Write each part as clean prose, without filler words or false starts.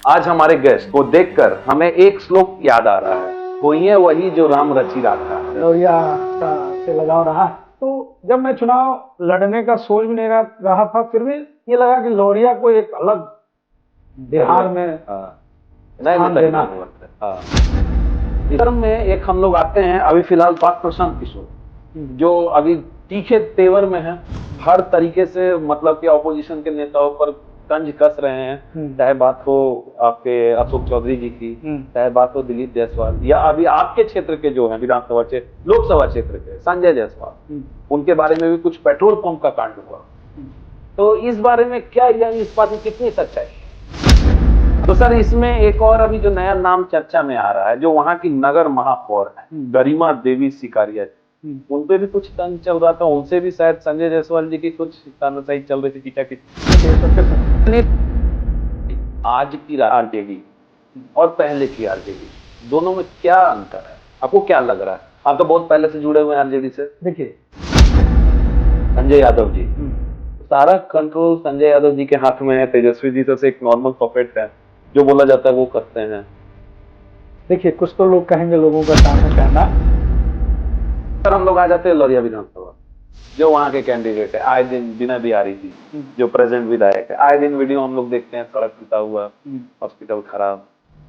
आज हमारे गेस्ट को देखकर हमें एक श्लोक याद आ रहा है, होई है वही जो राम रचि राखा। लोहिया का से लगाव रहा। तो जब मैं चुनाव लड़ने का सोच भी नहीं रहा था, फिर भी ये लगा कि लोहिया को एक अलग बिहार में स्थान देना है। इस क्रम में एक हम लोग आते हैं, अभी फिलहाल बात प्रशांत किशोर, जो अभी तीखे तेवर में है, हर तरीके से मतलब कि ऑपोजिशन के नेताओं पर तंज कस रहे हैं। चाहे बात हो आपके अशोक चौधरी जी की, चाहे बात हो दिलीप जायसवाल, या अभी आपके क्षेत्र के जो है विधानसभा क्षेत्र लोकसभा क्षेत्र के संजय जायसवाल, उनके बारे में भी कुछ पेट्रोल पंप का कांड हुआ। तो इस बारे में क्या, यानी इस बात में कितनी सच्चाई है? तो सर, इसमें एक और अभी जो नया नाम चर्चा में आ रहा है, जो वहां की नगर महापौर है गरिमा देवी सिकारिया, उन पे भी कुछ तंज चल रहा था। उनसे भी शायद संजय जायसवाल जी की कुछ तानाशाही चल रही थी, खींचाखींची। आज की आरजेडी और पहले की आरजेडी, दोनों में क्या अंतर है? आपको क्या लग रहा है? आप तो बहुत पहले से जुड़े हुए हैं आरजेडी से। देखिए, संजय यादव जी, सारा कंट्रोल संजय यादव जी के हाथ में है। तेजस्वी जी तो एक नॉर्मल पपेट है, जो बोला जाता है वो करते हैं। देखिए, कुछ तो लोग कहेंगे, लोगों का काम है कहना। सर, हम लोग आ जाते हैं लौरिया विधानसभा, जो वहाँ के कैंडिडेट है, आए दिन विनय बिहारी जी, जो प्रेजेंट विधायक है, आए दिन वीडियो हम लोग देखते हैं, सड़क टूटा हुआ, हॉस्पिटल खराब,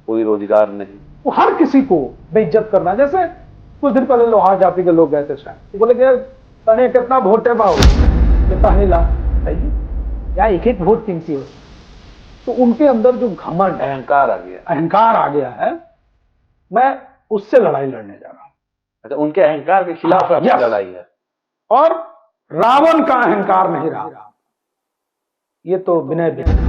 कोई रोजगार नहीं। वो हर किसी को बेइज्जत करना। जैसे कुछ दिन पहले लोहार जाति के लोग गए थे शायद, तो बोले कि तने कितना वोट है बाबू, कितना नहीं ला या एक एक वोट कीमती हो। तो उनके अंदर जो घमंड अहंकार आ गया है, मैं उससे लड़ाई लड़ने जा रहा हूं। अच्छा, उनके अहंकार के खिलाफ आपकी लड़ाई है। और रावण का अहंकार नहीं रहा, ये तो विनय बिहारी।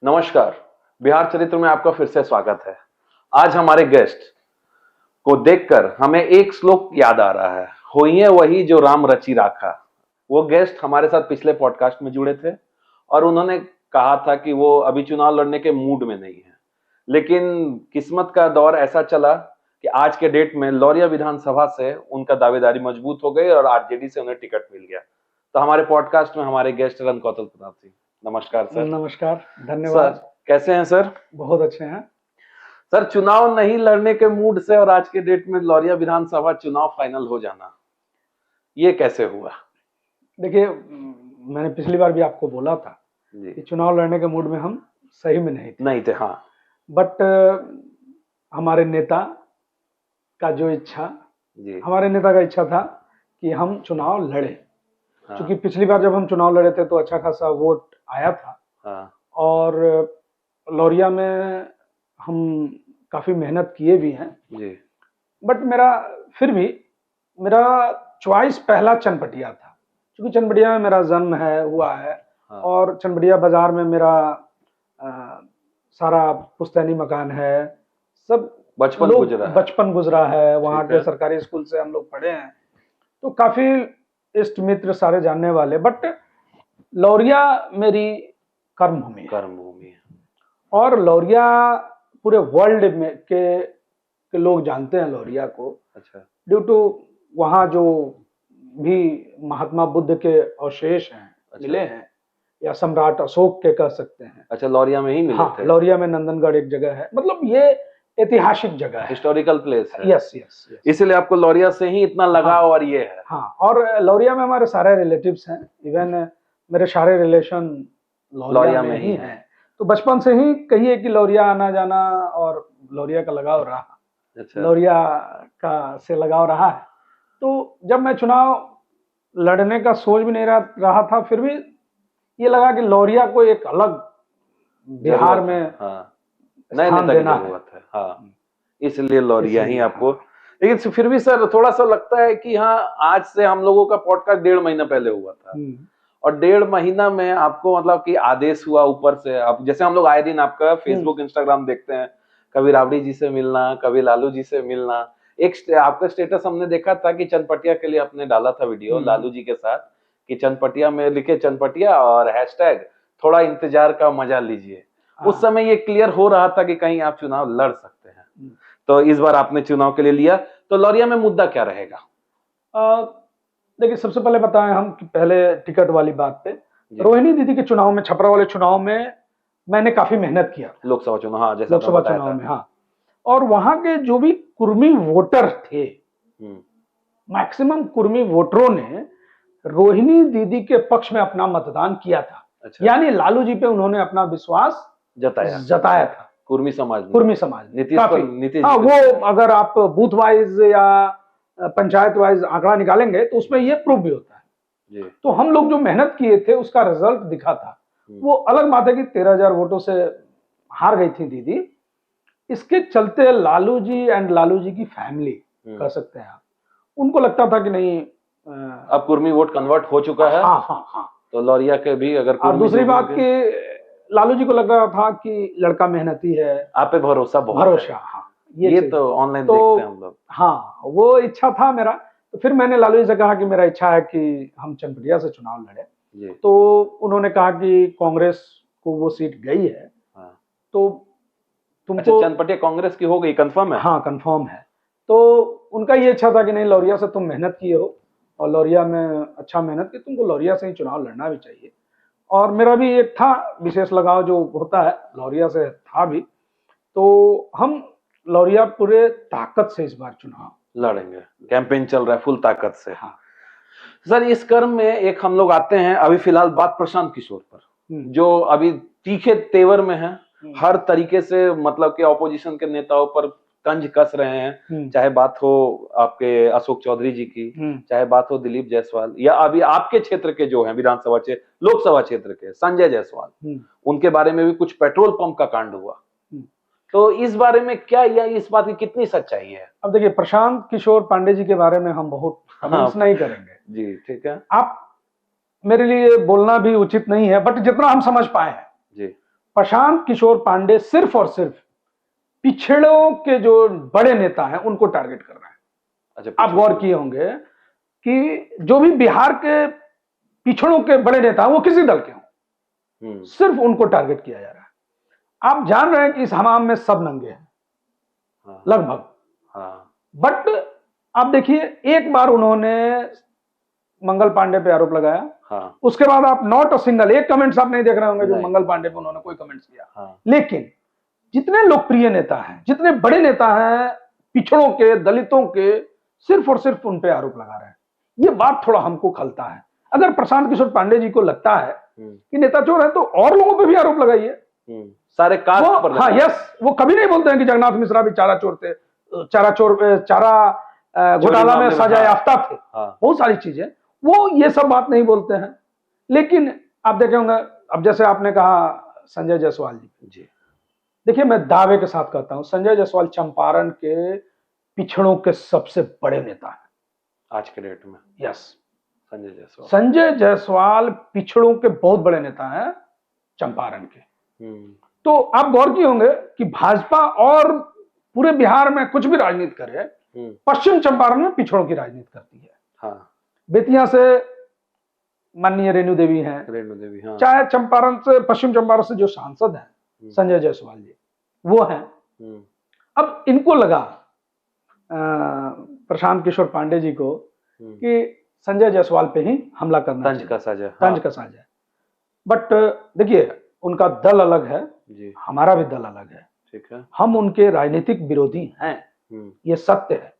नमस्कार, बिहार चरित्र में आपका फिर से स्वागत है। आज हमारे गेस्ट को देखकर हमें एक श्लोक याद आ रहा है, होई है वही जो राम रचि राखा। वो गेस्ट हमारे साथ पिछले पॉडकास्ट में जुड़े थे और उन्होंने कहा था कि वो अभी चुनाव लड़ने के मूड में नहीं है, लेकिन किस्मत का दौर ऐसा चला कि आज के डेट में लौरिया विधानसभा से उनका दावेदारी मजबूत हो गई और आरजेडी से उन्हें टिकट मिल गया। तो हमारे पॉडकास्ट में हमारे गेस्ट रन कौतल प्रताप सिंह। नमस्कार सर। नमस्कार, धन्यवाद सर, कैसे हैं सर? बहुत अच्छे हैं सर। चुनाव नहीं लड़ने के मूड से और आज के डेट में लौरिया विधानसभा चुनाव फाइनल हो जाना, ये कैसे हुआ? देखिए, मैंने पिछली बार भी आपको बोला था कि चुनाव लड़ने के मूड में हम सही में नहीं थे। हाँ, बट हमारे नेता का जो हमारे नेता का इच्छा था कि हम चुनाव लड़े। हाँ। क्योंकि पिछली बार जब हम चुनाव लड़े थे तो अच्छा खासा वोट आया था। हाँ। और लौरिया में हम काफी मेहनत किए भी हैं जी। बट फिर भी मेरा चॉइस पहला चनपटिया था, क्योंकि चनपटिया में मेरा जन्म हुआ है। हाँ। और चनपटिया बाजार में मेरा सारा पुश्तैनी मकान है, सब बचपन गुजरा है, वहाँ के सरकारी स्कूल से हम लोग पढ़े हैं, तो काफी इष्ट मित्र सारे जानने वाले। बट लौरिया मेरी कर्मभूमि है और लौरिया पूरे वर्ल्ड में के लोग जानते हैं लौरिया को। अच्छा। ड्यू टू वहाँ जो भी महात्मा बुद्ध के अवशेष हैं, अच्छा, मिले हैं, या सम्राट अशोक के कह सकते हैं। अच्छा, लौरिया में ही मिले थे? लौरिया में नंदनगढ़ एक जगह है, मतलब ये ऐतिहासिक जगह है, हिस्टोरिकल प्लेस है। यस यस, इसलिए आपको लौरिया से ही इतना लगाव। हाँ, और ये है। हाँ, और लौरिया में हमारे सारे रिलेटिव्स हैं, इवन मेरे सारे रिलेशन लौरिया में ही हैं। तो बचपन से ही कहिए कि लौरिया आना जाना और लौरिया का लगाव रहा। अच्छा। लौरिया का से लगाव रहा है। तो जब मैं चुनाव लड़ने का सोच भी नहीं रहा था, फिर भी ये लगा कि लौरिया को एक अलग बिहार में स्थान देना है। हाँ, इसलिए लौरिया ही आपको। लेकिन फिर भी सर, थोड़ा सा लगता है कि हाँ, आज से हम लोगों का पॉडकास्ट 1.5 महीना पहले हुआ था, और 1.5 महीना में आपको मतलब कि आदेश हुआ ऊपर से। अब जैसे हम लोग आए दिन आपका फेसबुक इंस्टाग्राम देखते हैं, कभी राबड़ी जी से मिलना, कभी लालू जी से मिलना। एक आपका स्टेटस हमने देखा था कि चनपटिया के लिए आपने डाला था वीडियो लालू जी के साथ, कि चनपटिया में लिखे चनपटिया और हैशटैग थोड़ा इंतजार का मजा लीजिए। उस समय ये क्लियर हो रहा था कि कहीं आप चुनाव लड़ सकते हैं, तो इस बार आपने चुनाव के लिए लिया, तो लौरिया में मुद्दा क्या रहेगा? देखिए, सबसे पहले बताएं हम कि पहले टिकट वाली बात पे, रोहिणी दीदी के चुनाव में, छपरा वाले चुनाव में मैंने काफी मेहनत किया। लोकसभा चुनाव, हाँ, जैसा लोकसभा चुनाव में, हाँ। और वहां के जो भी कुर्मी वोटर थे, मैक्सिमम कुर्मी वोटरों ने रोहिणी दीदी के पक्ष में अपना मतदान किया था। अच्छा। यानी लालू जी पे उन्होंने अपना विश्वास जताया था। कुर्मी समाज नीतीश, हाँ, वो अगर आप बूथ वाइज या पंचायत वाइज आंकड़ा निकालेंगे तो उसमें ये प्रूफ भी होता है। तो हम लोग जो मेहनत किए थे उसका रिजल्ट दिखा था। वो अलग बात है कि 13,000 वोटों से हार गई थी दीदी। इसके चलते लालू जी एंड लालू जी की फैमिली, कह सकते हैं आप, उनको लगता था कि नहीं, अब कुर्मी वोट कन्वर्ट हो चुका है। हाँ। तो लौरिया के भी अगर, और दूसरी बात कि लालू जी को लग रहा था कि लड़का मेहनती है, आप पे भरोसा बहुत है। हाँ, ये तो ऑनलाइन देखते हैं हम लोग। हाँ, वो इच्छा था मेरा। तो फिर मैंने लालू जी से कहा कि मेरा इच्छा है कि हम चनपटिया से चुनाव लड़े। तो उन्होंने कहा कि कांग्रेस को वो सीट गई है। हाँ। तो तुमको, अच्छा, चनपटिया कांग्रेस की हो गई, कंफर्म है? हाँ, कंफर्म है। तो उनका ये इच्छा था कि नहीं, लौरिया से तुम मेहनत किए हो और लौरिया में अच्छा मेहनत की, तुमको लौरिया से ही चुनाव लड़ना भी चाहिए। और मेरा भी एक था विशेष लगाव जो होता है, लौरिया से था भी। तो हम लौरिया पूरे ताकत से इस बार चुनाव लड़ेंगे। कैंपेन चल रहा है फुल ताकत से। हाँ। सर, इस क्रम में एक हम लोग आते हैं, अभी फिलहाल बात प्रशांत किशोर पर, जो अभी तीखे तेवर में है, हर तरीके से मतलब कि ऑपोजिशन के नेताओं पर तंज कस रहे हैं। चाहे बात हो आपके अशोक चौधरी जी की, चाहे बात हो दिलीप जायसवाल, या अभी आपके क्षेत्र के जो हैं विधानसभा क्षेत्र, लोकसभा क्षेत्र के संजय जायसवाल, उनके बारे में भी कुछ पेट्रोल पंप का कांड हुआ। तो इस बारे में क्या, या इस बात की कितनी सच्चाई है? अब देखिए, प्रशांत किशोर पांडे जी के बारे में हम बहुत कमेंट्स नहीं करेंगे जी, ठीक है। आप, मेरे लिए बोलना भी उचित नहीं है, बट जितना हम समझ पाए हैं जी, प्रशांत किशोर पांडे सिर्फ और सिर्फ पिछड़ों के जो बड़े नेता हैं उनको टारगेट कर रहा है। अच्छा, आप गौर किए होंगे कि जो भी बिहार के पिछड़ों के बड़े नेता हैं, वो किसी दल के हों, सिर्फ उनको टारगेट किया जा रहा है। आप जान रहे हैं कि इस हमाम में सब नंगे हैं। हाँ। लगभग। हाँ। बट आप देखिए, एक बार उन्होंने मंगल पांडे पे आरोप लगाया। हाँ। उसके बाद आप नॉट अ सिंगल, एक कमेंट्स आप नहीं देख रहे होंगे जो मंगल पांडे पे उन्होंने कोई कमेंट्स किया। हाँ। लेकिन जितने लोकप्रिय नेता हैं, जितने बड़े नेता हैं पिछड़ों के, दलितों के, सिर्फ और सिर्फ उन पे आरोप लगा रहे हैं। ये बात थोड़ा हमको खलता है। अगर प्रशांत किशोर पांडे जी को लगता है कि नेता चोर है, तो और लोगों पे भी आरोप लगाइए, सारे कास्ट पर। हाँ, यस, वो कभी नहीं बोलते हैं कि जगन्नाथ मिश्रा भी चारा चोर थे, चारा घोटाला में सजा याफ्ता थे। हाँ। बहुत सारी चीजें, वो ये सब बात नहीं बोलते हैं। लेकिन आप देखे होंगे, अब जैसे आपने कहा संजय जायसवाल जी, देखिए, मैं दावे के साथ कहता हूं, संजय जायसवाल चंपारण के पिछड़ों के सबसे बड़े नेता हैं आज के डेट में। यस, संजय जायसवाल पिछड़ों के बहुत बड़े नेता हैं चंपारण के। तो आप गौर किए होंगे कि भाजपा और पूरे बिहार में कुछ भी राजनीति करे, पश्चिम चंपारण में पिछड़ों की राजनीति करती है। हाँ। बेतिया से माननीय रेणु देवी हैं, हाँ। चाहे चंपारण से, पश्चिम चंपारण से जो सांसद हैं संजय जायसवाल जी, वो हैं। अब इनको लगा प्रशांत किशोर पांडे जी को कि संजय जायसवाल पे ही हमला करना, तंज का साजा। बट देखिए, उनका दल अलग है जी, हमारा भी दल अलग है, ठीक है। हम उनके राजनीतिक विरोधी हैं, ये सत्य है।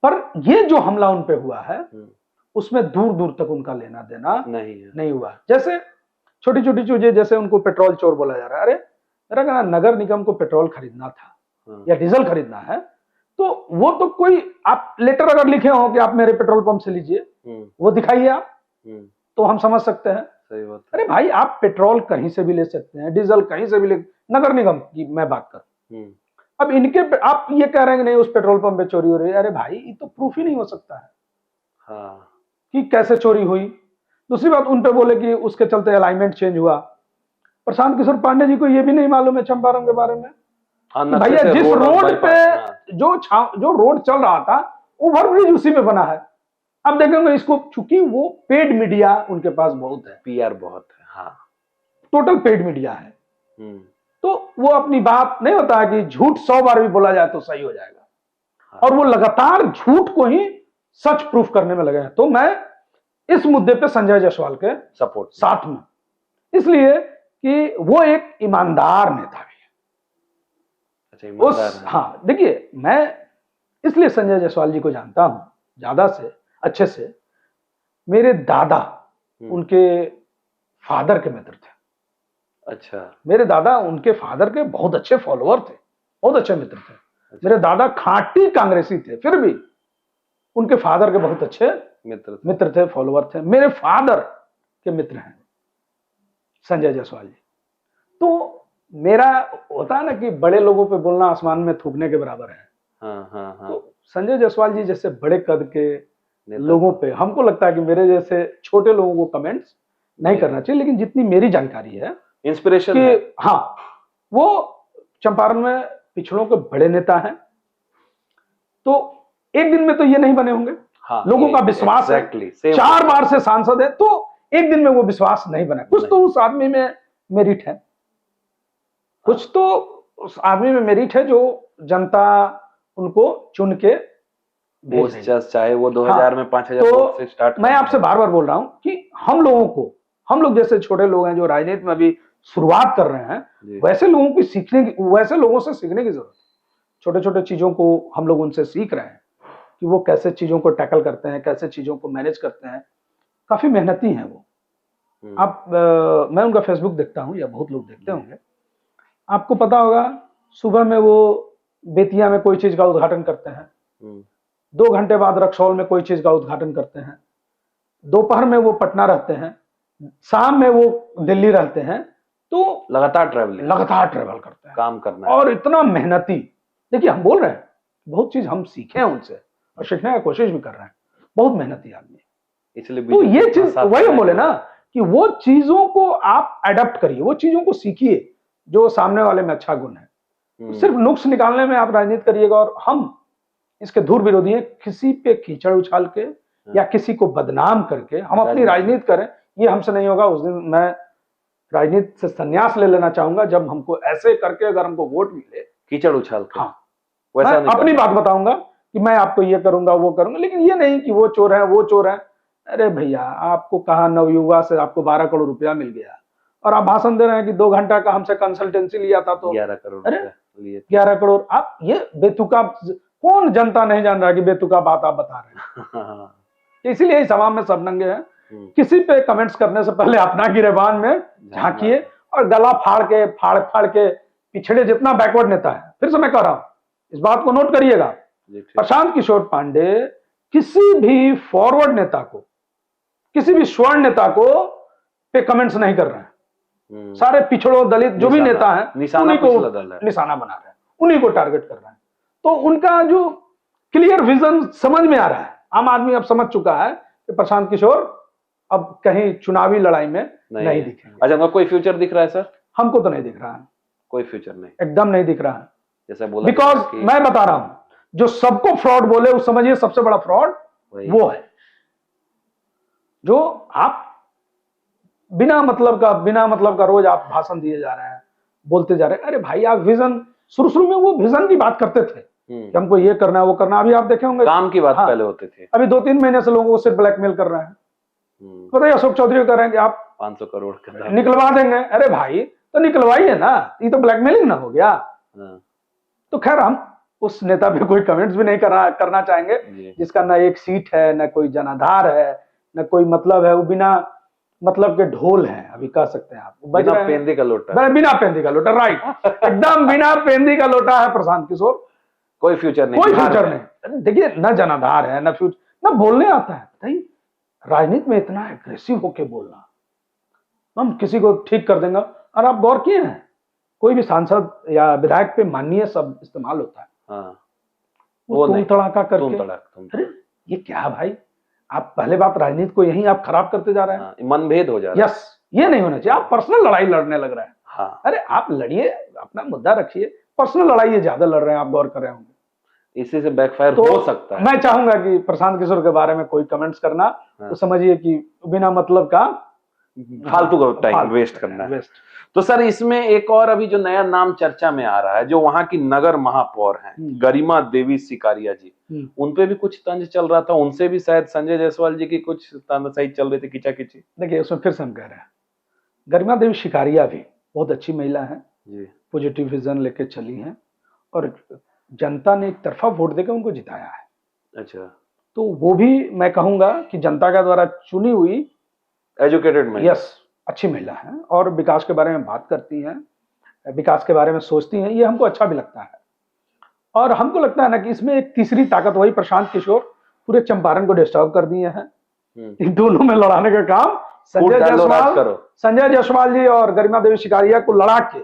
पर ये जो हमला उन पे हुआ है, उसमें दूर दूर तक उनका लेना देना नहीं हुआ। जैसे छोटी छोटी चीजें, जैसे उनको पेट्रोल चोर बोला जा रहा है। अरे मेरा कहना, नगर निगम को पेट्रोल खरीदना था या डीजल खरीदना है, तो वो तो कोई आप लेटर अगर लिखे हो कि आप मेरे पेट्रोल पंप से लीजिए, वो दिखाइए आप, तो हम समझ सकते हैं। सही बात। अरे भाई, आप पेट्रोल कहीं से भी ले सकते हैं, डीजल कहीं से भी ले, नगर निगम की मैं बात कर। अब इनके आप ये कह रहे हैं कि नहीं, उस पेट्रोल पंप पे चोरी हो रही है। अरे भाई, ये तो प्रूफ ही नहीं हो सकता है। हाँ। कि कैसे चोरी हुई। दूसरी बात, उन पे बोले कि उसके चलते अलाइनमेंट चेंज हुआ। प्रशांत किशोर पांडे जी को ये भी नहीं मालूम है चंपारण के बारे में। हाँ, भैया, जिस रोड पे जो रोड चल रहा था, ओवरब्रिज उसी में बना है। आप देखेंगे इसको, चूंकि वो पेड मीडिया उनके पास बहुत है, पीआर बहुत है, हाँ, टोटल पेड मीडिया है, तो वो अपनी बात नहीं होता है कि झूठ 100 बार भी बोला जाए तो सही हो जाएगा, हाँ। और वो लगातार झूठ को ही सच प्रूफ करने में लगे हैं। तो मैं इस मुद्दे पे संजय जायसवाल के सपोर्ट साथ में, इसलिए कि वो एक ईमानदार नेता भी है। अच्छा, ईमानदार है। हाँ, देखिए मैं इसलिए संजय जायसवाल जी को जानता हूं ज्यादा से अच्छे से, मेरे दादा उनके फादर के मित्र थे। अच्छा, मेरे दादा उनके फादर के बहुत अच्छे फॉलोअर थे, बहुत अच्छे मित्र थे। अच्छा। मेरे दादा खांटी कांग्रेसी थे, फिर भी उनके फादर के बहुत अच्छे मित्र थे, फॉलोअर थे। मेरे फादर के मित्र हैं संजय जायसवाल जी। तो मेरा होता है ना कि बड़े लोगों पे बोलना आसमान में थूकने के बराबर है। हाँ। तो संजय जायसवाल जी जैसे बड़े कद के लोगों पे हमको लगता है कि मेरे जैसे छोटे लोगों को कमेंट्स नहीं करना चाहिए, लेकिन जितनी मेरी जानकारी है, इंस्पिरेशन है। हाँ, वो चंपारण में पिछड़ों के बड़े नेता हैं। तो एक दिन में तो ये नहीं बने होंगे, हाँ, लोगों का विश्वास है, 4 बार से सांसद है, तो एक दिन में वो विश्वास नहीं बना। कुछ तो उस आदमी में मेरिट है, कुछ तो उस आदमी में मेरिट है जो जनता उनको चुन के चाहे वो 2000 में 5000 वोट से स्टार्ट। मैं आपसे बार बार बोल रहा हूं कि हम लोग जैसे छोटे लोग हैं जो राजनीति में अभी शुरुआत कर रहे हैं, वैसे लोगों की वैसे लोगों से सीखने की जरूरत है। छोटे छोटे चीजों को हम लोग उनसे सीख रहे हैं कि वो कैसे चीजों को टैकल करते हैं, कैसे चीजों को मैनेज करते हैं। काफी मेहनती हैं वो। मैं उनका फेसबुक देखता हूं, या बहुत लोग देखते होंगे, आपको पता होगा, सुबह में वो बेतिया में कोई चीज का उद्घाटन करते हैं, 2 घंटे बाद रक्सौल में कोई चीज का उद्घाटन करते हैं, दोपहर में वो पटना रहते हैं, शाम में वो दिल्ली रहते हैं। तो लगातार ट्रेवल करते हैं, काम करना है, और इतना मेहनती। देखिए हम बोल रहे हैं बहुत चीज हम सीखे हैं उनसे और सीखने की कोशिश भी कर रहे हैं, बहुत मेहनती आदमी। इसलिए तो ये चीज वही हम बोले ना कि वो चीजों को आप अडॉप्ट करिए, वो चीजों को सीखिए जो सामने वाले में अच्छा गुण है। सिर्फ नुक्स निकालने में आप राजनीति करिएगा, और हम इसके धूर विरोधी हैं। किसी पे कीचड़ उछाल के या किसी को बदनाम करके हम अपनी राजनीति करें, ये हमसे नहीं होगा। उस दिन मैं राजनीति से संन्यास ले लेना चाहूंगा जब हमको ऐसे करके अगर हमको वोट मिले, कीचड़ उछाल के। हाँ, वैसा मैं अपनी बात बताऊंगा कि मैं आपको ये करूंगा वो करूंगा, लेकिन ये नहीं कि वो चोर है वो चोर है। अरे भैया, आपको कहा नवयुवा से आपको 12 करोड़ रुपया मिल गया और आप भाषण दे रहे हैं कि 2 घंटा का हमसे कंसल्टेंसी लिया था तो 11 करोड़। अरे 11 करोड़, आप ये बेतुका, कौन जनता नहीं जान रहा कि बेतुका बात आप बता रहे हैं। इसीलिए इस सभा में सब नंगे हैं। किसी पे कमेंट्स करने से पहले अपना गिरेबान में झांकिए और गला फाड़ के पिछड़े जितना बैकवर्ड नेता है, फिर से मैं कह रहा हूं, इस बात को नोट करिएगा, प्रशांत किशोर पांडे किसी भी फॉरवर्ड नेता को, किसी भी स्वर्ण नेता को पे कमेंट्स नहीं कर रहे हैं। सारे पिछड़ों दलित जो भी नेता हैं उन्हीं को निशाना बना रहे हैं, उन्हीं को टारगेट कर रहे हैं। तो उनका जो क्लियर विजन समझ में आ रहा है, आम आदमी अब समझ चुका है कि प्रशांत किशोर अब कहीं चुनावी लड़ाई में नहीं दिखेंगे। अच्छा, कोई फ्यूचर दिख रहा है सर? हमको तो नहीं दिख रहा है, कोई फ्यूचर नहीं, एकदम नहीं दिख रहा है। जैसे बोला, बिकॉज मैं बता रहा हूं, जो सबको फ्रॉड बोले उस समझिए सबसे बड़ा फ्रॉड वो है जो आप बिना मतलब का रोज आप भाषण दिए जा रहे हैं, बोलते जा रहे हैं। अरे भाई, आप विजन, शुरू में वो विजन की बात करते थे कि हमको ये करना है वो करना। अभी आप देखे होंगे काम की बात पहले होते थे, अभी 2-3 महीने से लोगों को सिर्फ ब्लैकमेल कर रहे हैं। पता है अशोक चौधरी कह रहे हैं कि आप 500 करोड़ निकलवा देंगे। अरे भाई, तो निकलवाइए ना, ये तो ब्लैकमेलिंग ना हो गया। तो खैर, हम उस नेता पे कोई कमेंट्स भी नहीं करना चाहेंगे जिसका ना एक सीट है, ना कोई जनाधार है, ना कोई मतलब है। वो बिना मतलब के ढोल है, अभी कह सकते हैं आप, बिना पेंदी का लोटा, राइट, एकदम बिना पेंदी का लोटा है प्रशांत किशोर। कोई फ्यूचर नहीं। देखिए, ना जनाधार है, ना फ्यूचर, ना बोलने आता है। बताइए, राजनीति में इतना एग्रेसिव होके बोलना, हम किसी को ठीक कर देंगे। और आप गौर किए हैं, कोई भी सांसद या विधायक पे माननीय शब्द इस्तेमाल होता है, वो तुम तड़ाका करके। अरे ये क्या भाई, आप पहले बात राजनीति को यही आप खराब करते जा रहे हैं, मनभेद हो जा रहा है। यस, ये नहीं होना चाहिए। आप पर्सनल लड़ाई लड़ने लग रहे हैं। अरे आप लड़िए, अपना मुद्दा रखिए, पर्सनल लड़ाई ये ज्यादा लड़ रहे हैं, आप गौर कर रहे होंगे। इसी से बैकफायर तो हो सकता है। मैं चाहूंगा कि प्रशांत किशोर के बारे में कोई कमेंट्स करना तो समझिए कि बिना मतलब का फालतू का टाइम वेस्ट करना है। तो सर इसमें एक और अभी जो नया नाम चर्चा में आ रहा है, जो वहां की नगर महापौर हैं गरिमा देवी सिकारिया जी, उनपे भी कुछ तंज चल रहा था, उनसे भी शायद संजय जायसवाल जी की कुछ तानाशाही चल रही थी, खींचाखींची। देखिए उसमें फिर से हम कह रहे हैं गरिमा देवी शिकारिया भी बहुत अच्छी महिला है जी, पॉजिटिव विजन लेके चली हैं और जनता ने एक तरफा वोट देकर उनको जिताया है। अच्छा, तो वो भी मैं कहूंगा कि जनता का द्वारा चुनी हुई एजुकेटेड महिला, यस, अच्छी महिला है और विकास के बारे में बात करती हैं, विकास के बारे में सोचती हैं, ये हमको अच्छा भी लगता है। और हमको लगता है ना कि इसमें एक तीसरी ताकत वही प्रशांत किशोर पूरे चंपारण को डिस्टर्ब कर दिए हैं। इन दोनों में लड़ाने का काम संजय जायसवाल जी और गरिमा देवी शिकारिया को लड़ा के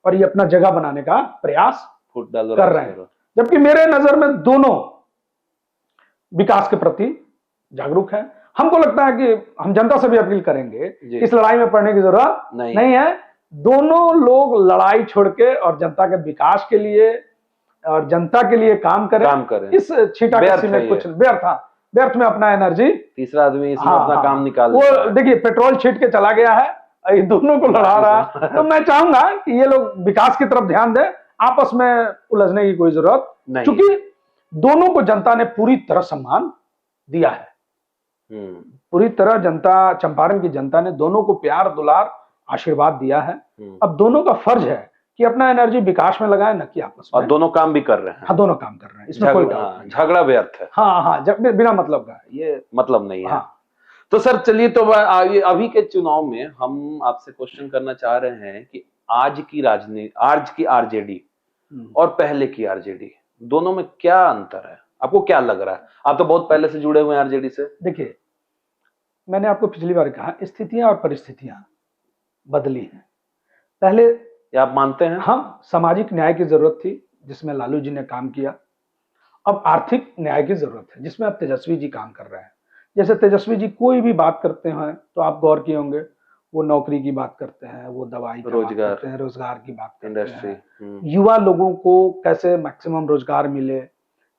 और ये अपना जगह बनाने का प्रयास कर रहे हैं, जबकि मेरे नजर में दोनों विकास के प्रति जागरूक है। हमको लगता है कि हम जनता से भी अपील करेंगे इस लड़ाई में पड़ने की जरूरत नहीं है। दोनों लोग लड़ाई छोड़ के और जनता के विकास के लिए और जनता के लिए काम करें। इस छींटाकशी में कुछ व्यर्थ में अपना एनर्जी तीसरा आदमी इसमें अपना काम निकाल वो देखिए पेट्रोल छींट के चला गया है, ये दोनों को लड़ा रहा है। तो मैं चाहूंगा कि ये लोग विकास की तरफ ध्यान दें, आपस में उलझने की कोई जरूरत नहीं, क्योंकि दोनों को जनता ने पूरी तरह सम्मान दिया है। पूरी तरह जनता, चंपारण की जनता ने दोनों को प्यार दुलार आशीर्वाद दिया है। अब दोनों का फर्ज है कि अपना एनर्जी विकास में लगाए, न कि आपस में। और दोनों काम भी कर रहे हैं। हाँ, दोनों काम कर रहे हैं, इसमें कोई डाउट नहीं। झगड़ा व्यर्थ है। हाँ, बिना मतलब का ये मतलब नहीं है। हाँ। तो सर चलिए, तो अभी के चुनाव में हम आपसे क्वेश्चन करना चाह रहे हैं कि आज की राजनीति, आज की आरजेडी और पहले की आरजेडी, दोनों में क्या अंतर है? आपको क्या लग रहा है? आप तो बहुत पहले से जुड़े हुए हैं आरजेडी से। देखिए, मैंने आपको पिछली बार कहा, स्थितियां और परिस्थितियां बदली हैं। पहले आप मानते हैं? हाँ, सामाजिक न्याय की जरूरत थी जिसमें लालू जी ने काम किया। अब आर्थिक न्याय की जरूरत है जिसमें अब तेजस्वी जी काम कर रहे हैं। जैसे तेजस्वी जी कोई भी बात करते हैं तो आप गौर किए होंगे, वो नौकरी की बात करते हैं, वो दवाई की बात करते हैं, रोजगार की बात करते हैं, युवा लोगों को कैसे मैक्सिमम रोजगार मिले,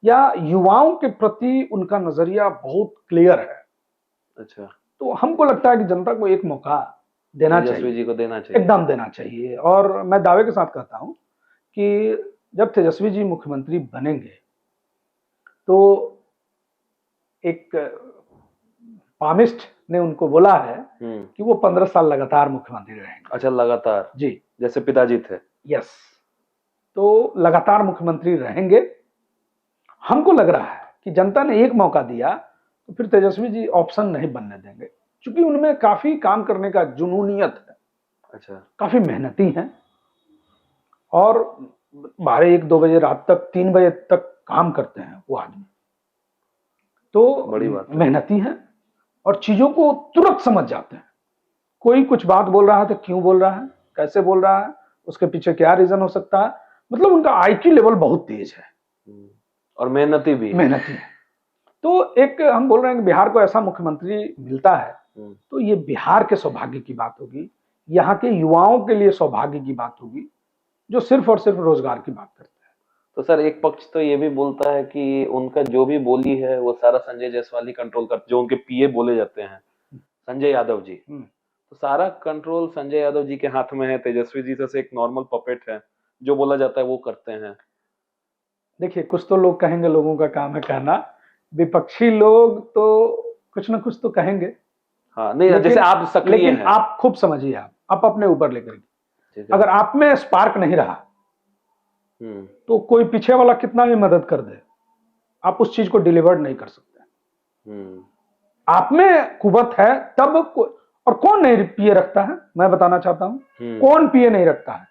या युवाओं के प्रति उनका नजरिया बहुत क्लियर है। अच्छा, तो हमको लगता है कि जनता को एक मौका देना चाहिए, जी को देना चाहिए, एकदम देना चाहिए। और मैं दावे के साथ कहता हूं कि जब तेजस्वी जी मुख्यमंत्री बनेंगे तो एक पामिस्ट ने उनको बोला है कि वो 15 साल लगातार मुख्यमंत्री रहेंगे। अच्छा, लगातार? जी, जैसे पिताजी थे। यस, तो लगातार मुख्यमंत्री रहेंगे। हमको लग रहा है कि जनता ने एक मौका दिया तो फिर तेजस्वी जी ऑप्शन नहीं बनने देंगे, क्योंकि उनमें काफी काम करने का जुनूनियत है। अच्छा, काफी मेहनती हैं और 12-1-2 बजे रात तक, 3 बजे तक काम करते हैं वो आदमी। तो बड़ी बात है। मेहनती हैं और चीजों को तुरंत समझ जाते हैं। कोई कुछ बात बोल रहा है तो क्यों बोल रहा है, कैसे बोल रहा है, उसके पीछे क्या रीजन हो सकता है। मतलब उनका आईक्यू लेवल बहुत तेज है और मेहनती भी, मेहनती है। तो एक हम बोल रहे हैं कि बिहार को ऐसा मुख्यमंत्री मिलता है तो ये बिहार के सौभाग्य की बात होगी, यहाँ के युवाओं के लिए सौभाग्य की बात होगी, जो सिर्फ और सिर्फ रोजगार की बात करते हैं। तो सर एक पक्ष तो ये भी बोलता है कि उनका जो भी बोली है वो सारा संजय जायसवाल ही कंट्रोल करते, जो उनके पीए बोले जाते हैं, संजय यादव जी, तो सारा कंट्रोल संजय यादव जी के हाथ में है। तेजस्वी जी से एक नॉर्मल पपेट है, जो बोला जाता है वो करते हैं। देखिए, कुछ तो लोग कहेंगे, लोगों का काम है कहना, विपक्षी लोग तो कुछ ना कुछ तो कहेंगे। हाँ, नहीं, जैसे आप सक्रिय हैं, आप खूब समझिए, आप अपने ऊपर लेकर, अगर आप में स्पार्क नहीं रहा तो कोई पीछे वाला कितना भी मदद कर दे, आप उस चीज को डिलीवर नहीं कर सकते। आप में कुवत है तब और कौन नहीं पीए रखता है, मैं बताना चाहता हूं, कौन पीए नहीं रखता है,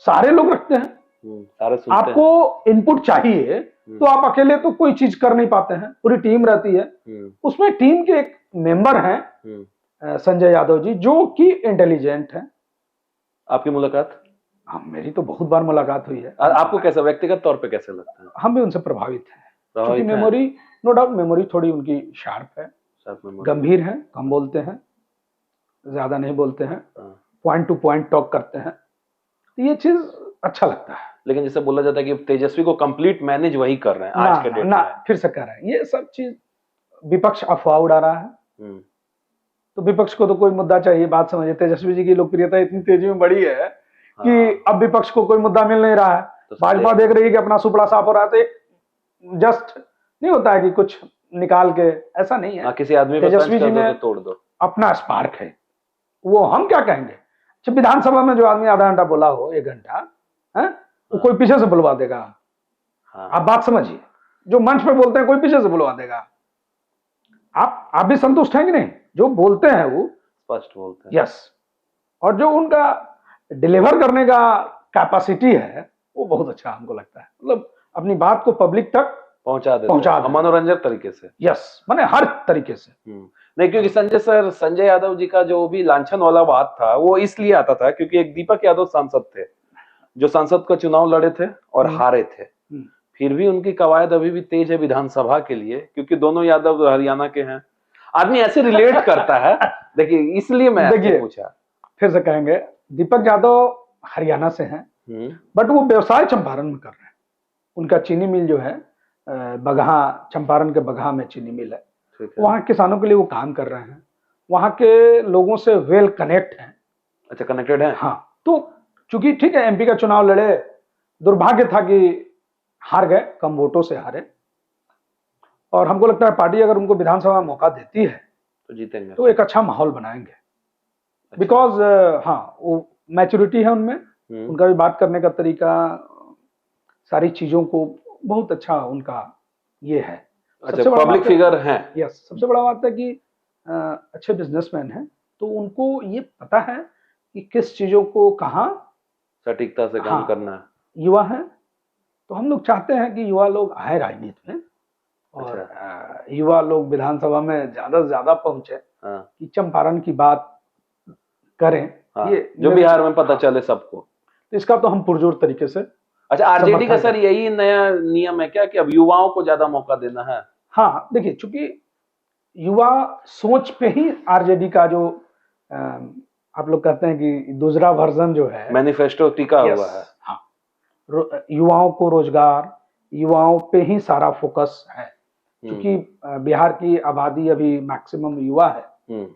सारे लोग रखते हैं। सारे आपको इनपुट चाहिए तो आप अकेले तो कोई चीज कर नहीं पाते हैं, पूरी टीम रहती है। उसमें टीम के एक मेंबर हैं संजय यादव जी, जो कि इंटेलिजेंट है। आपकी मुलाकात? हाँ, मेरी तो बहुत बार मुलाकात हुई है। आपको कैसा व्यक्तिगत तौर पे कैसे लगता है? हम भी उनसे प्रभावित हैं, क्योंकि मेमोरी, नो डाउट मेमोरी थोड़ी उनकी शार्प है, गंभीर है, कम बोलते हैं, ज्यादा नहीं बोलते हैं, पॉइंट टू पॉइंट टॉक करते हैं, तो ये चीज अच्छा लगता है। लेकिन जैसे बोला जाता है कि तेजस्वी को कंप्लीट मैनेज वही कर रहे हैं आज के डेट ना में। फिर से कर रहे हैं, ये सब चीज विपक्ष अफवाह उड़ा रहा है। तो विपक्ष को तो कोई मुद्दा चाहिए, बात समझिए, तेजस्वी जी की लोकप्रियता इतनी तेजी में बढ़ी है कि अब विपक्ष को कोई मुद्दा मिल नहीं रहा है। तो भाजपा देख रही है कि अपना सुपड़ा साफ हो रहा है, तो जस्ट नहीं होता है कि कुछ निकाल के, ऐसा नहीं है। किसी आदमी को तेजस्वी जी में तोड़ दो, अपना स्पार्क है, वो हम क्या कहेंगे। अच्छा, विधानसभा में जो आदमी आधा घंटा बोला हो, 1 घंटा है, वो कोई पीछे से बुलवा देगा। आप बात समझिए, जो मंच पे बोलते हैं कोई पीछे से बुलवा देगा। आप भी संतुष्ट हैं कि नहीं? जो बोलते हैं वो स्पष्ट बोलते हैं। यस, और जो उनका डिलीवर करने का कैपेसिटी है वो बहुत अच्छा हमको लगता है। मतलब अपनी बात को पब्लिक तक पहुंचा दे मनोरंजक तरीके से। यस, माने हर तरीके से। नहीं, क्योंकि संजय यादव जी का जो भी लांछन वाला बात था वो इसलिए आता था क्योंकि एक दीपक यादव सांसद थे जो संसद का चुनाव लड़े थे और हारे थे। फिर भी उनकी कवायद अभी भी तेज है विधानसभा के लिए, क्योंकि दोनों यादव हरियाणा के हैं। आदमी ऐसे रिलेट करता है, देखिए इसलिए मैं आपसे पूछा। फिर से कहेंगे, दीपक यादव हरियाणा से हैं, बट वो व्यवसाय चंपारण में कर रहे हैं। उनका चीनी मिल जो है बगहा, चंपारण के बगहा में चीनी मिल है, वहाँ किसानों के लिए वो काम कर रहे हैं, वहाँ के लोगों से वेल कनेक्ट हैं। अच्छा, कनेक्टेड है। हाँ, तो चूंकि ठीक है एमपी का चुनाव लड़े, दुर्भाग्य था कि हार गए, कम वोटों से हारे, और हमको लगता है पार्टी अगर उनको विधानसभा में मौका देती है तो जीतेंगे, तो एक अच्छा माहौल बनाएंगे। बिकॉज हाँ, वो मैच्योरिटी है उनमें, उनका भी बात करने का तरीका, सारी चीजों को बहुत अच्छा उनका ये है। अच्छा, पब्लिक फिगर है। यस, सबसे बड़ा बात है कि अच्छे बिजनेसमैन हैं, तो उनको ये पता है कि किस चीजों को कहाँ सटीकता से काम करना है। युवा है, तो हम लोग चाहते हैं कि युवा लोग आए राजनीति में, और युवा लोग विधानसभा में ज्यादा से ज्यादा पहुंचे, कि चंपारण की बात करें। ये जो बिहार में पता चले सबको, तो इसका तो हम पुरजोर तरीके से। अच्छा, आरजेडी का सर यही नया नियम है क्या कि अब युवाओं को ज्यादा मौका देना है? हाँ, देखिए, चूंकि युवा सोच पे ही आरजेडी का जो आप लोग कहते हैं कि दूसरा वर्जन जो है मैनिफेस्टो टिका हुआ है। हाँ, युवाओं को रोजगार, युवाओं पे ही सारा फोकस है, क्योंकि बिहार की आबादी अभी मैक्सिमम युवा है,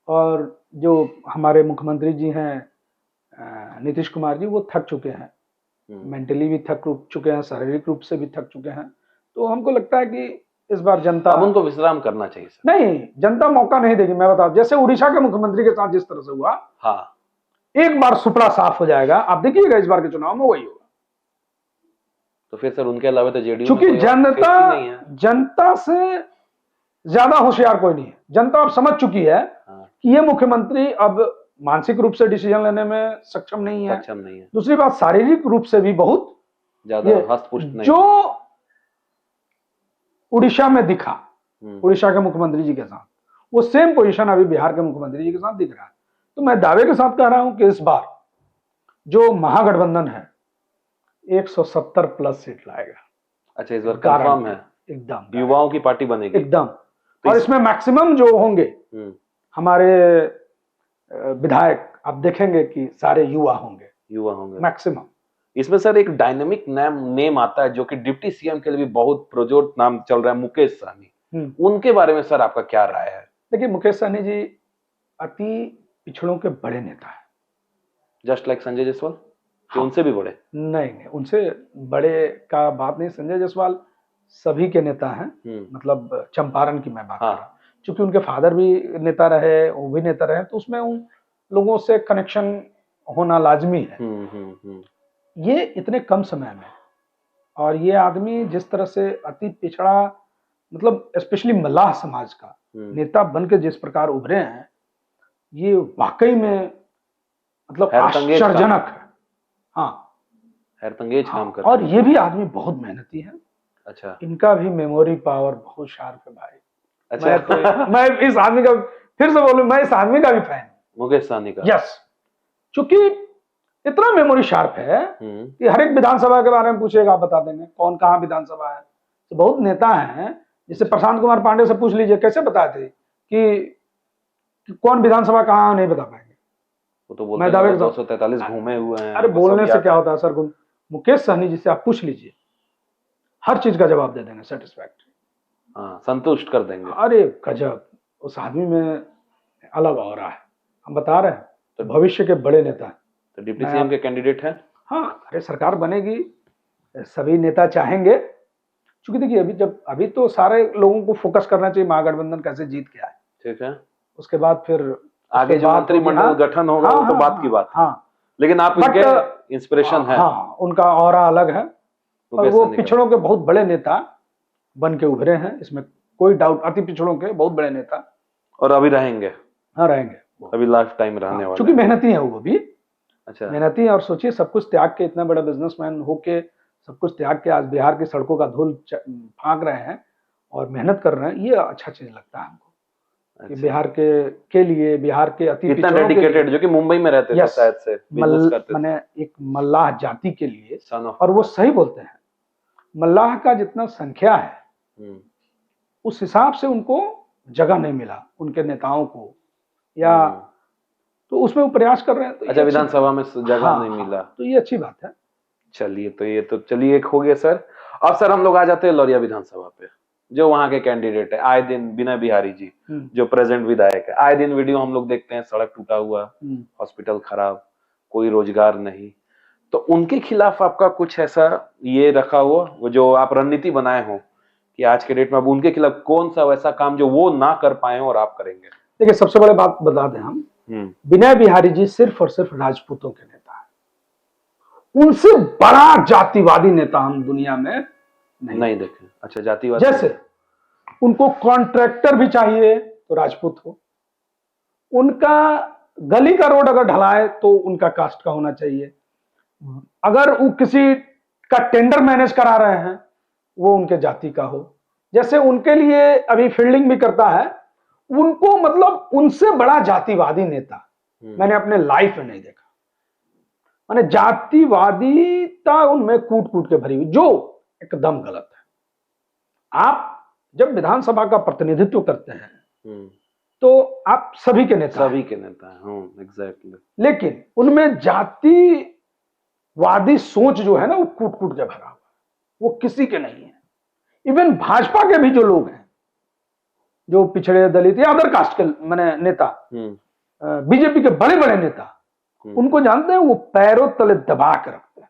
और जो हमारे मुख्यमंत्री जी हैं नीतीश कुमार जी, वो थक चुके हैं, मेंटली भी थक चुके हैं, शारीरिक रूप से भी थक चुके हैं। तो हमको लगता है कि इस बार जनता, अब उनको विश्राम करना चाहिए सर। नहीं, जनता मौका नहीं देगी। मैं बता, जैसे उड़ीसा के मुख्यमंत्री के साथ जिस तरह से हुआ, हाँ, एक बार सुपड़ा साफ हो जाएगा, आप देखिएगा इस बार के चुनाव में वही होगा। तो फिर सर उनके अलावा तो जेडीयू, क्योंकि जनता से ज्यादा होशियार कोई नहीं है। जनता अब समझ चुकी है कि ये मुख्यमंत्री अब मानसिक रूप से डिसीजन लेने में सक्षम नहीं है। दूसरी बात, शारीरिक रूप से भी बहुत ज्यादा हस्तपुष्ट नहीं। जो उड़ीसा में दिखा उड़ीसा के मुख्यमंत्री जी के साथ, वो सेम पोजीशन अभी बिहार के मुख्यमंत्री जी के साथ दिख रहा है। तो मैं दावे के साथ कह रहा हूं कि इस बार जो महागठबंधन है 170 प्लस सीट लाएगा। अच्छा, इस बार कंफर्म है? एकदम, युवाओं की पार्टी बनेगी एकदम। तो और इसमें मैक्सिमम जो होंगे हमारे विधायक, आप देखेंगे कि सारे युवा होंगे मैक्सिमम। इसमें सर एक डायनेमिक नेम आता है जो कि डिप्टी सीएम के लिए भी बहुत प्रोजोट नाम चल रहा है, मुकेश सहनी। उनके बारे में सर आपका क्या राय है? देखिए, मुकेश सहनी जी अति पिछड़ों के बड़े नेता है, जस्ट लाइक संजय जायसवाल। हाँ, उनसे भी बड़े? नहीं, उनसे बड़े का बात नहीं। संजय जायसवाल सभी के नेता हैं, मतलब चंपारण की मैं बात कर रहा हूं, क्योंकि उनके फादर भी नेता रहे, वो भी नेता रहे, तो उसमें उन लोगों से कनेक्शन होना लाजमी है। ये इतने कम समय में, और ये आदमी जिस तरह से अति पिछड़ा, मतलब स्पेशली मल्लाह समाज का नेता बन के जिस प्रकार उभरे हैं, ये वाकई में मतलब आश्चर्यजनक है। हाँ, हैरतअंगेज काम करते हैं। और ये भी आदमी बहुत मेहनती है। अच्छा, इनका भी मेमोरी पावर बहुत शार्प है भाई। अच्छा, मैं इस आदमी का, फिर से बोलूं, मैं इस आदमी का भी फैन, मुकेश सहनी का। यस, क्योंकि इतना मेमोरी शार्प है कि हर एक विधानसभा के बारे में पूछेगा, आप बता देंगे कौन कहाँ विधानसभा है। तो बहुत नेता हैं, जैसे प्रशांत कुमार पांडे से पूछ लीजिए, कैसे बताए थे कि कौन विधानसभा कहाँ, नहीं बता पाएंगे। वो तो बोलते हैं 243 घूमे हुए हैं। अरे बोलने से क्या होता है सर, मुकेश सहनी जी से आप पूछ लीजिए, हर चीज का जवाब दे देंगे सेटिस्फैक्ट्री। हाँ, संतुष्ट कर देंगे। अरे गजब, उस आदमी में अलग ऑरा है, हम बता रहे हैं। तो भविष्य के बड़े नेता हैं। तो डिप्टी सीएम के कैंडिडेट हैं? हाँ, अरे सरकार बनेगी, सभी नेता चाहेंगे। क्योंकि देखिए अभी तो सारे लोगों को फोकस करना चाहिए महागठबंधन कैसे जीत के आए। ठीक है, उसके बाद फिर आगे जो मंत्रिमंडल गठन होगा वो तो बात की बात है। हाँ, लेकिन आप इनके इंस्पिरेशन है। हाँ, उनका ऑरा अलग है और वो पिछड़ों के बहुत बड़े नेता बन के उभरे हैं, इसमें कोई डाउट। अति पिछड़ों के बहुत बड़े नेता, और अभी रहेंगे। हाँ, रहेंगे, अभी लाइफ टाइम रहने वाले, क्योंकि मेहनती है वो भी। अच्छा, मेहनती है। और सोचिए सब कुछ त्याग के, इतना बड़ा बिजनेसमैन होके सब कुछ त्याग के आज बिहार की सड़कों का धूल फाँक रहे हैं और मेहनत कर रहे हैं। ये अच्छा चीज लगता है हमको। अच्छा। कि बिहार के लिए, बिहार के अति इतना डेडिकेटेड, जो कि मुंबई में रहते थे शायद से, मैंने एक मल्लाह जाति के लिए, और वो सही बोलते हैं, मल्लाह का जितना संख्या है उस हिसाब से उनको जगह नहीं मिला, उनके नेताओं को, या तो उसमें वो प्रयास कर रहे हैं। तो अच्छा, विधानसभा में जगह नहीं मिला, तो ये अच्छी बात है। चलिए एक हो गया सर। अब सर हम लोग आ जाते हैं लौरिया विधानसभा पे, जो वहां के कैंडिडेट है। आए दिन विनय बिहारी जी, जो प्रेजेंट विधायक है, आए दिन वीडियो हम लोग देखते हैं, सड़क टूटा हुआ, हॉस्पिटल खराब, कोई रोजगार नहीं। तो उनके खिलाफ आपका कुछ ऐसा ये रखा हुआ, वो जो आप रणनीति बनाए हो कि आज के डेट में अब उनके खिलाफ कौन सा वैसा काम जो वो ना कर पाए और आप करेंगे? देखिए, सबसे बड़ी बात बता दें हम, विनय बिहारी जी सिर्फ और सिर्फ राजपूतों के नेता है। उनसे बड़ा जातिवादी नेता हम दुनिया में नहीं देखे। अच्छा, जातिवादी, जैसे उनको कॉन्ट्रैक्टर भी चाहिए तो राजपूत हो, उनका गली का रोड अगर ढलाए तो उनका कास्ट का होना चाहिए, अगर वो किसी का टेंडर मैनेज करा रहे हैं वो उनके जाति का हो। जैसे उनके लिए अभी फील्डिंग भी करता है, उनको मतलब उनसे बड़ा जातिवादी नेता मैंने अपने लाइफ में नहीं देखा। माने जातिवादीता उनमें कूट कूट के भरी हुई, जो एकदम गलत है। आप जब विधानसभा का प्रतिनिधित्व करते हैं तो आप सभी के नेता हैं, एग्जैक्टली। लेकिन उनमें जातिवादी सोच जो है ना, वो कूट कूट के भरा हुआ, वो किसी के नहीं है। इवन भाजपा के भी जो लोग हैं, जो पिछड़े दलित या अदर कास्ट के मैंने नेता, बीजेपी के बड़े बड़े नेता, उनको जानते हैं, वो पैरों तले दबा के रखते हैं।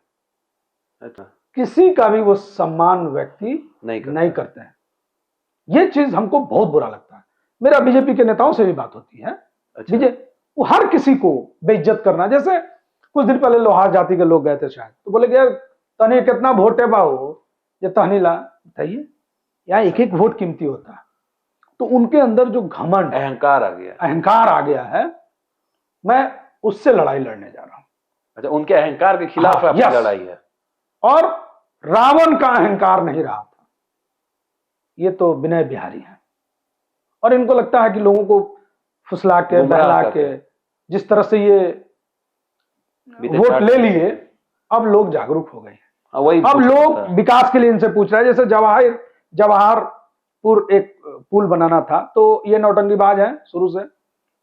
अच्छा। किसी का भी वो सम्मान व्यक्ति नहीं करते हैं। ये चीज हमको बहुत बुरा लगता है। मेरा बीजेपी के नेताओं से भी बात होती है। अच्छा। वो हर किसी को बेइज्जत करना। जैसे कुछ दिन पहले लोहार जाति के लोग गए थे शायद, तो बोले कि यार तनी कितना वोट है बाबू, ये तहनी ला, बताइए, या एक एक वोट कीमती होता है। तो उनके अंदर जो घमंड, अहंकार आ गया है, मैं उससे लड़ाई लड़ने जा रहा हूं। अच्छा, उनके अहंकार के खिलाफ आपकी लड़ाई है। और रावण का अहंकार नहीं रहा था, ये तो विनय बिहारी है। और इनको लगता है कि लोगों को फुसला के, बहला के, जिस तरह से ये वोट ले लिए, अब लोग जागरूक हो गए हैं। अब लोग विकास के लिए इनसे पूछ रहे हैं। जैसे जवाहरपुर एक पुल बनाना था, तो ये नौटंकीबाज है शुरू से,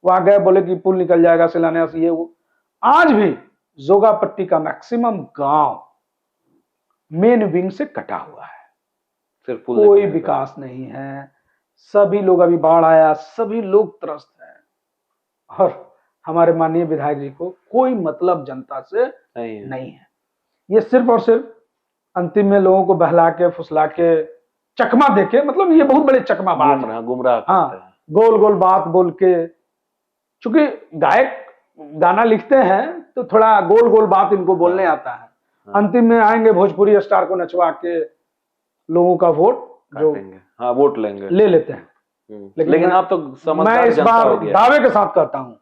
वहां गए, बोले कि पुल निकल जाएगा, शिलान्यास ये वो। आज भी जोगापट्टी का मैक्सिमम गांव मेन विंग से कटा हुआ है, सिर्फ कोई विकास नहीं है। सभी लोग, अभी बाढ़ आया, सभी लोग त्रस्त हैं। और हमारे माननीय विधायक जी को कोई मतलब जनता से नहीं है। ये सिर्फ और सिर्फ अंतिम में लोगों को बहला के, फुसला के, चकमा देके, मतलब ये बहुत बड़े चकमाबाज हैं, गुमराह। हाँ, गोल गोल बात बोल के। चूंकि गायक गाना लिखते हैं तो थोड़ा गोल गोल बात इनको बोलने आता है। अंतिम में आएंगे भोजपुरी स्टार को नचवा के लोगों का वोट जो वोट ले लेते हैं। लेकिन आप तो मैं इस बार दावे के साथ कहता हूं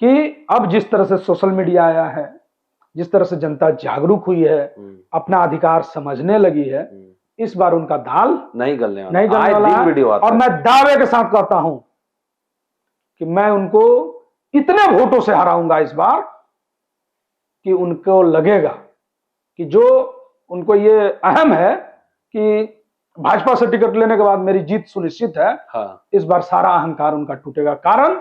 कि अब जिस तरह से सोशल मीडिया आया है, जिस तरह से जनता जागरूक हुई है, अपना अधिकार समझने लगी है, इस बार उनका दाल नहीं गलने वाला। और मैं दावे के साथ कहता हूं कि मैं उनको इतने वोटों से हराऊंगा इस बार कि उनको लगेगा कि जो उनको ये अहम है कि भाजपा से टिकट लेने के बाद मेरी जीत सुनिश्चित है। हाँ। इस बार सारा अहंकार उनका टूटेगा। कारण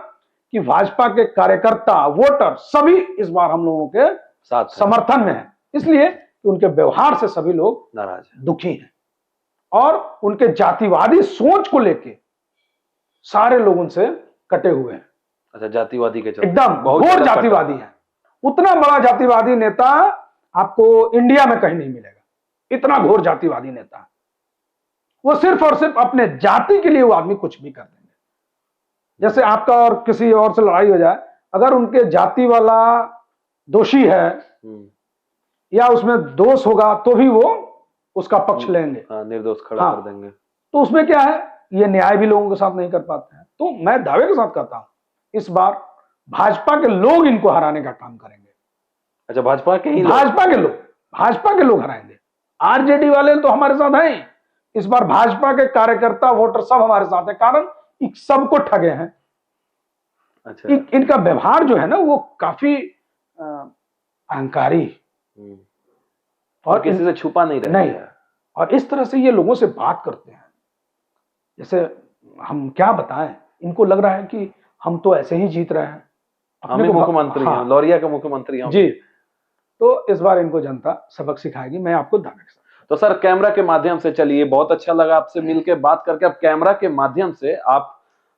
कि भाजपा के कार्यकर्ता, वोटर सभी इस बार हम लोगों के साथ समर्थन में है। इसलिए कि उनके व्यवहार से सभी लोग नाराज हैं, दुखी हैं और उनके जातिवादी सोच को लेके सारे लोग उनसे कटे हुए हैं। अच्छा, जातिवादी के चलते एकदम घोर जातिवादी है। उतना बड़ा जातिवादी नेता आपको इंडिया में कहीं नहीं मिलेगा, इतना घोर जातिवादी नेता है। वो सिर्फ और सिर्फ अपने जाति के लिए वो आदमी कुछ भी कर देंगे। जैसे आपका और किसी और से लड़ाई हो जाए, अगर उनके जाति वाला दोषी है या उसमें दोष होगा तो भी वो उसका पक्ष लेंगे, निर्दोष खड़ा कर देंगे। तो उसमें क्या है, ये न्याय भी लोगों के साथ नहीं कर पाते हैं। तो मैं दावे के साथ कहता हूं इस बार भाजपा के लोग इनको हराने का काम करेंगे। अच्छा, भाजपा के लोग हराएंगे। आरजेडी वाले तो हमारे साथ हैं, इस बार भाजपा के कार्यकर्ता वोटर सब हमारे साथ है, कारण सबको ठगे हैं। अच्छा। इनका व्यवहार जो है ना वो काफी अहंकारी और किसी से छुपा नहीं है। और इस तरह से ये लोगों से बात करते हैं, जैसे हम क्या बताएं, इनको लग रहा है कि हम तो ऐसे ही जीत रहे हैं, अपने मुख्यमंत्री हैं, लौरिया के मुख्यमंत्री हैं जी। तो इस बार इनको जनता सबक सिखाएगी, मैं आपको दावे के साथ। तो सर, कैमरा के माध्यम से, चलिए बहुत अच्छा लगा आपसे मिलकर बात करके। अब कैमरा के माध्यम से आप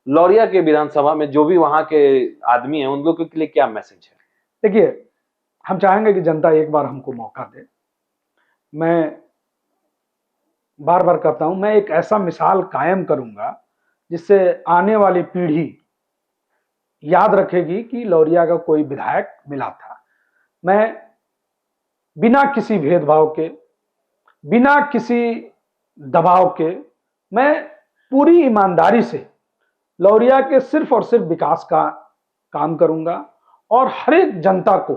लौरिया के विधानसभा में जो भी वहां के आदमी हैं उन लोगों के लिए क्या मैसेज है? देखिए, हम चाहेंगे कि जनता एक बार हमको मौका दे। मैं बार बार कहता हूं, मैं एक ऐसा मिसाल कायम करूंगा जिससे आने वाली पीढ़ी याद रखेगी कि लौरिया का कोई विधायक मिला था। मैं बिना किसी भेदभाव के, बिना किसी दबाव के, मैं पूरी ईमानदारी से लौरिया के सिर्फ और सिर्फ विकास का काम करूंगा और हर एक जनता को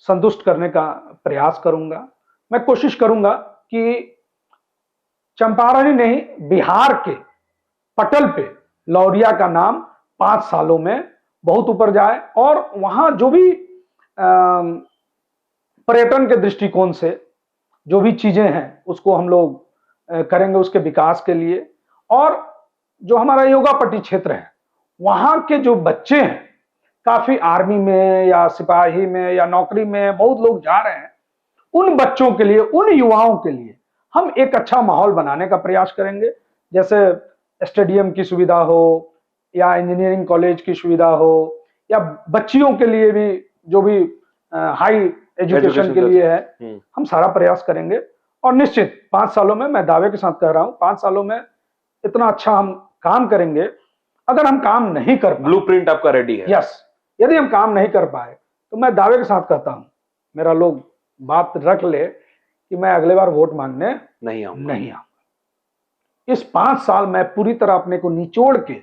संतुष्ट करने का प्रयास करूंगा। मैं कोशिश करूंगा कि चंपारण ही नहीं, बिहार के पटल पे लौरिया का नाम 5 सालों में बहुत ऊपर जाए और वहां जो भी पर्यटन के दृष्टिकोण से जो भी चीजें हैं उसको हम लोग करेंगे उसके विकास के लिए। और जो हमारा योगापट्टी क्षेत्र है, वहां के जो बच्चे हैं, काफी आर्मी में या सिपाही में या नौकरी में बहुत लोग जा रहे हैं, उन बच्चों के लिए, उन युवाओं के लिए हम एक अच्छा माहौल बनाने का प्रयास करेंगे। जैसे स्टेडियम की सुविधा हो या इंजीनियरिंग कॉलेज की सुविधा हो या बच्चियों के लिए भी जो भी हाई एजुकेशन के लिए है, हम सारा प्रयास करेंगे। और निश्चित 5 सालों में, मैं दावे के साथ कह रहा हूं, 5 सालों में इतना अच्छा हम काम करेंगे। अगर हम काम नहीं कर पाए, ब्लूप्रिंट आपका रेडी है? यस। यदि हम काम नहीं कर पाए तो मैं दावे के साथ कहता हूं, मेरा लोग बात रख ले कि मैं अगले बार वोट मांगने नहीं आऊंगा। इस 5 साल में पूरी तरह अपने को निचोड़ के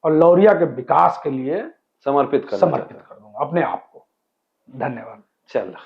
और लौरिया के विकास के लिए समर्पित कर दूंगा अपने आप को। धन्यवाद। चलो।